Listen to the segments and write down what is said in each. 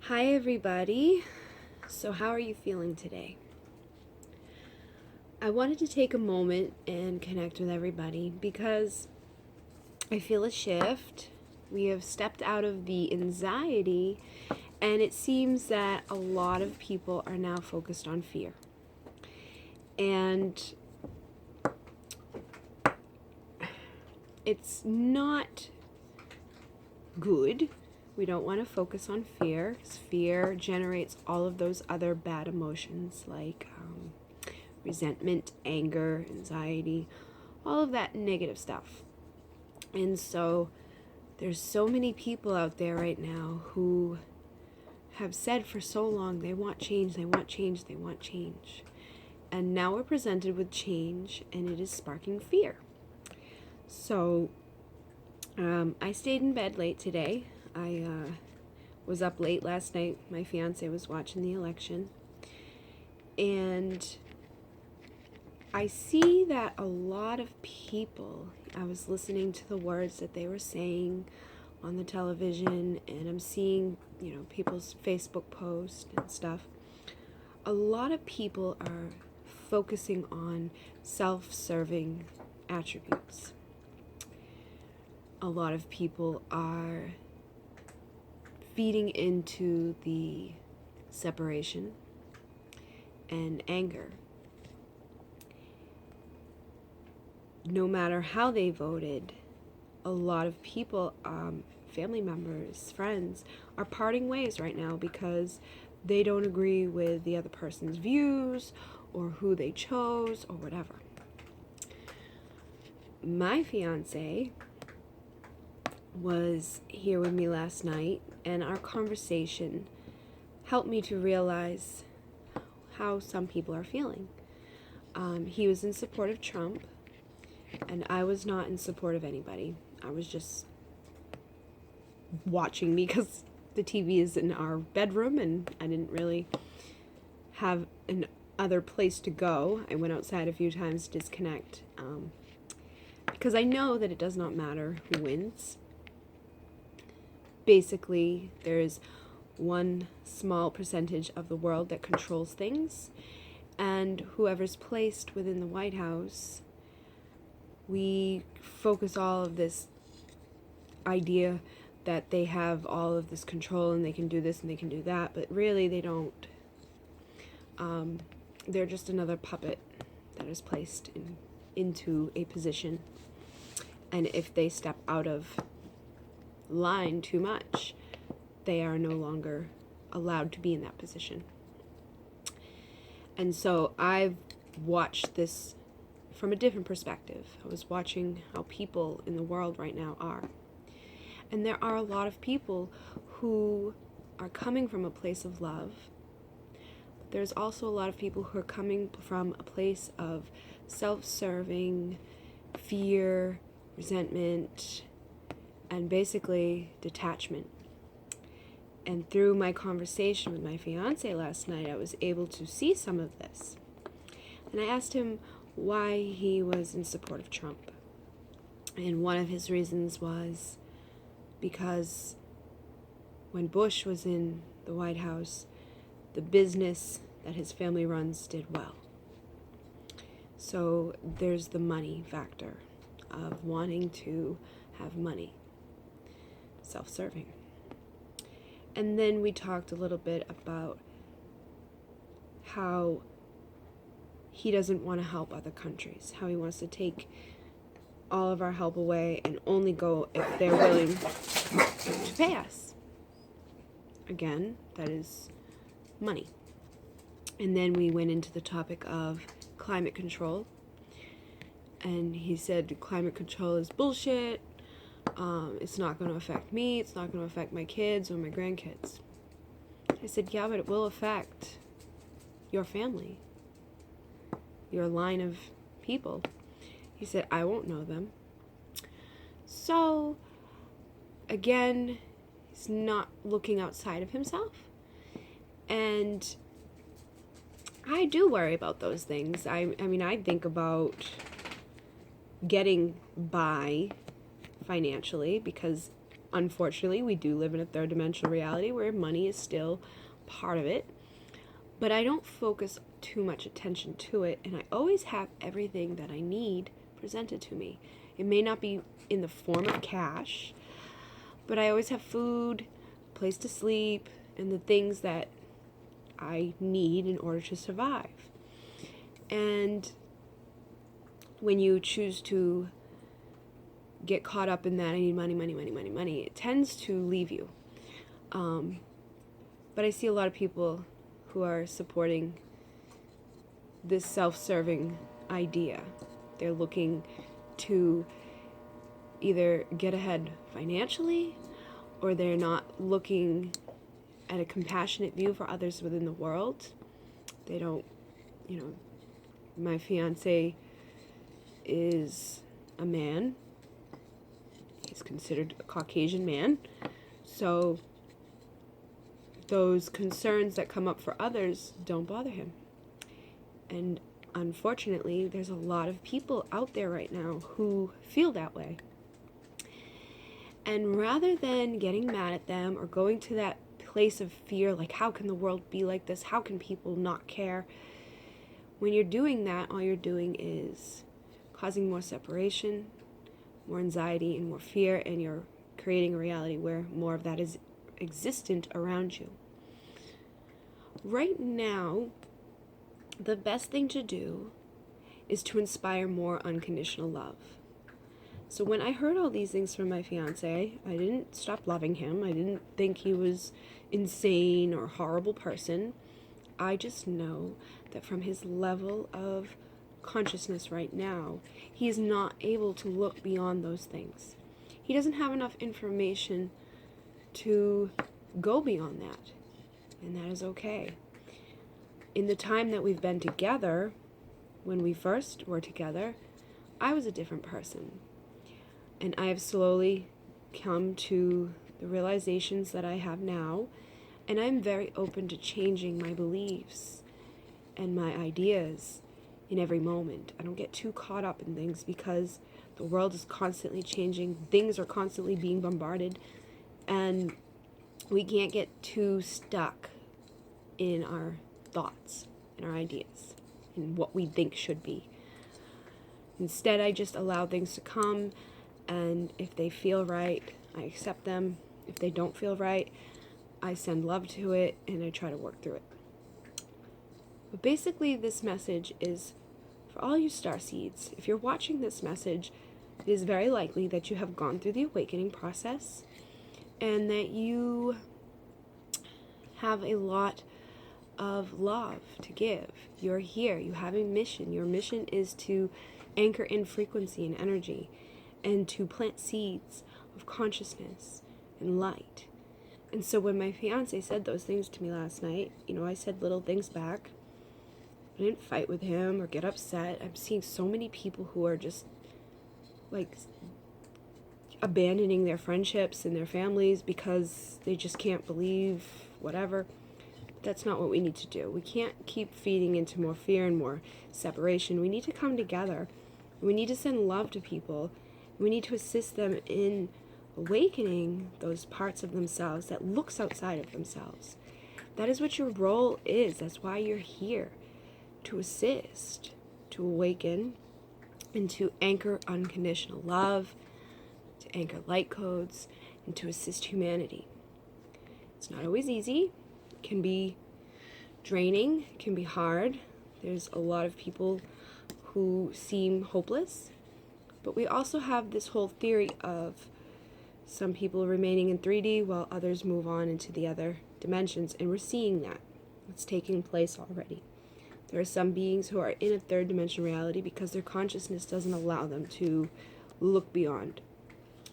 Hi, everybody. So, how are you feeling today? I wanted to take a moment and connect with everybody because I feel a shift. We have stepped out of the anxiety, and it seems that a lot of people are now focused on fear. And it's not good. We don't want to focus on fear. Fear generates all of those other bad emotions like resentment, anger, anxiety, all of that negative stuff. And so there's so many people out there right now who have said for so long they want change, they want change, they want change. And now we're presented with change, and it is sparking fear. So I stayed in bed late today. I was up late last night. My fiance was watching the election. And I see that a lot of people, I was listening to the words that they were saying on the television, and I'm seeing, people's Facebook posts and stuff. A lot of people are focusing on self-serving attributes. A lot of people are feeding into the separation and anger. No matter how they voted, a lot of people, family members, friends, are parting ways right now because they don't agree with the other person's views or who they chose or whatever. My fiance was here with me last night, and our conversation helped me to realize how some people are feeling. He was in support of Trump, and I was not in support of anybody. I was just watching because the TV is in our bedroom and I didn't really have an other place to go. I went outside a few times to disconnect because I know that it does not matter who wins. Basically, there's one small percentage of the world that controls things, and whoever's placed within the White House, we focus all of this idea that they have all of this control and they can do this and they can do that, but really they don't. They're just another puppet that is placed into a position, and if they step out of line too much, they are no longer allowed to be in that position. And so I've watched this from a different perspective. I was watching how people in the world right now are. And there are a lot of people who are coming from a place of love. But there's also a lot of people who are coming from a place of self-serving, fear, resentment, and basically detachment. And through my conversation with my fiance last night, I was able to see some of this. And I asked him why he was in support of Trump. And one of his reasons was because when Bush was in the White House, the business that his family runs did well. So there's the money factor of wanting to have money, self-serving. And then we talked a little bit about how he doesn't want to help other countries, how he wants to take all of our help away and only go if they're willing to pay us. Again, that is money. And then we went into the topic of climate control. And he said climate control is bullshit. It's not going to affect me. It's not going to affect my kids or my grandkids. I said, yeah, but it will affect your family, your line of people. He said, I won't know them. So, again, he's not looking outside of himself. And I do worry about those things. I mean, I think about getting by financially because unfortunately, we do live in a third dimensional reality where money is still part of it. But I don't focus too much attention to it, and I always have everything that I need presented to me. It may not be in the form of cash, but I always have food, place to sleep, and the things that I need in order to survive. And when you choose to get caught up in that, I need money, money, money, money, money, it tends to leave you. But I see a lot of people who are supporting this self-serving idea. They're looking to either get ahead financially, or they're not looking at a compassionate view for others within the world. They don't, my fiance is a man. He's considered a Caucasian man. So those concerns that come up for others don't bother him. And unfortunately, there's a lot of people out there right now who feel that way. And rather than getting mad at them or going to that place of fear, like, how can the world be like this? How can people not care? When you're doing that, all you're doing is causing more separation, more anxiety, and more fear, and you're creating a reality where more of that is existent around you. Right now, the best thing to do is to inspire more unconditional love. So when I heard all these things from my fiance, I didn't stop loving him. I didn't think he was insane or a horrible person. I just know that from his level of consciousness right now, he is not able to look beyond those things. He doesn't have enough information to go beyond that, and that is okay. In the time that we've been together, when we first were together, I was a different person. And I have slowly come to the realizations that I have now, and I'm very open to changing my beliefs and my ideas in every moment. I don't get too caught up in things because the world is constantly changing. Things are constantly being bombarded, and we can't get too stuck in our thoughts and our ideas and what we think should be. Instead, I just allow things to come, and if they feel right, I accept them. If they don't feel right, I send love to it, and I try to work through it. But basically, this message is for all you starseeds. If you're watching this message, it is very likely that you have gone through the awakening process and that you have a lot of love to give. You're here. You have a mission. Your mission is to anchor in frequency and energy and to plant seeds of consciousness and light. And so when my fiance said those things to me last night, I said little things back. I didn't fight with him or get upset. I'm seeing so many people who are just like abandoning their friendships and their families because they just can't believe whatever. That's not what we need to do. We can't keep feeding into more fear and more separation. We need to come together. We need to send love to people. We need to assist them in awakening those parts of themselves that looks outside of themselves. That is what your role is. That's why you're here, to assist, to awaken, and to anchor unconditional love, to anchor light codes, and to assist humanity. It's not always easy. It can be draining. It can be hard. There's a lot of people who seem hopeless. But we also have this whole theory of some people remaining in 3D while others move on into the other dimensions. And we're seeing that. It's taking place already. There are some beings who are in a third dimension reality because their consciousness doesn't allow them to look beyond.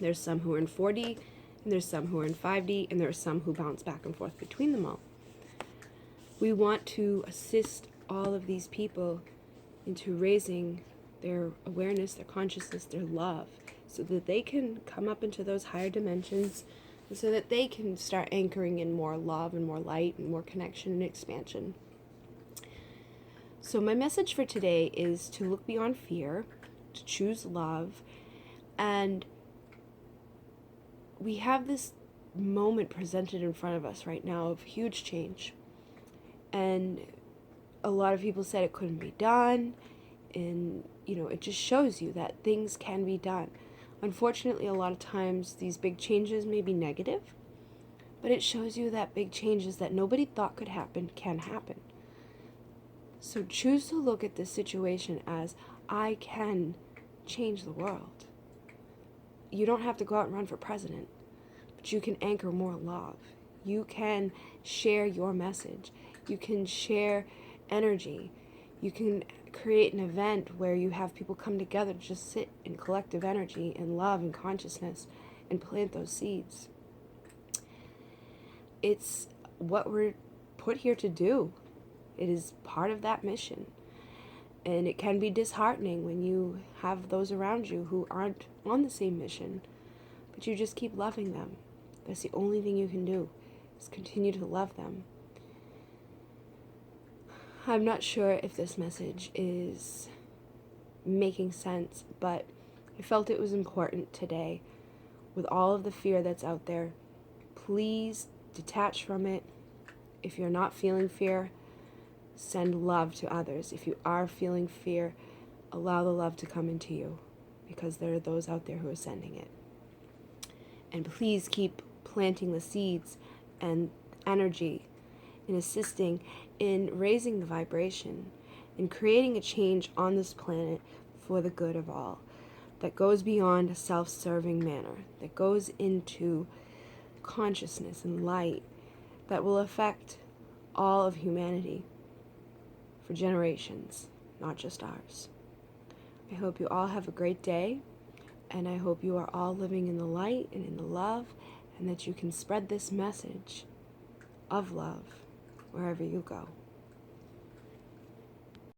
There's some who are in 4D, and there's some who are in 5D, and there are some who bounce back and forth between them all. We want to assist all of these people into raising their awareness, their consciousness, their love, so that they can come up into those higher dimensions, and so that they can start anchoring in more love and more light and more connection and expansion. So my message for today is to look beyond fear, to choose love, and we have this moment presented in front of us right now of huge change. And a lot of people said it couldn't be done. And, it just shows you that things can be done. Unfortunately, a lot of times these big changes may be negative, but it shows you that big changes that nobody thought could happen can happen. So choose to look at this situation as, I can change the world. You don't have to go out and run for president, but you can anchor more love. You can share your message. You can share energy. You can create an event where you have people come together to just sit in collective energy and love and consciousness and plant those seeds. It's what we're put here to do. It is part of that mission. And it can be disheartening when you have those around you who aren't on the same mission, but you just keep loving them. That's the only thing you can do, is continue to love them. I'm not sure if this message is making sense, but I felt it was important today. With all of the fear that's out there, please detach from it. If you're not feeling fear, send love to others. If you are feeling fear, allow the love to come into you, because there are those out there who are sending it. And please keep planting the seeds and energy in assisting in raising the vibration, in creating a change on this planet for the good of all, that goes beyond a self-serving manner, that goes into consciousness and light, that will affect all of humanity for generations, not just ours. I hope you all have a great day, and I hope you are all living in the light and in the love, and that you can spread this message of love wherever you go.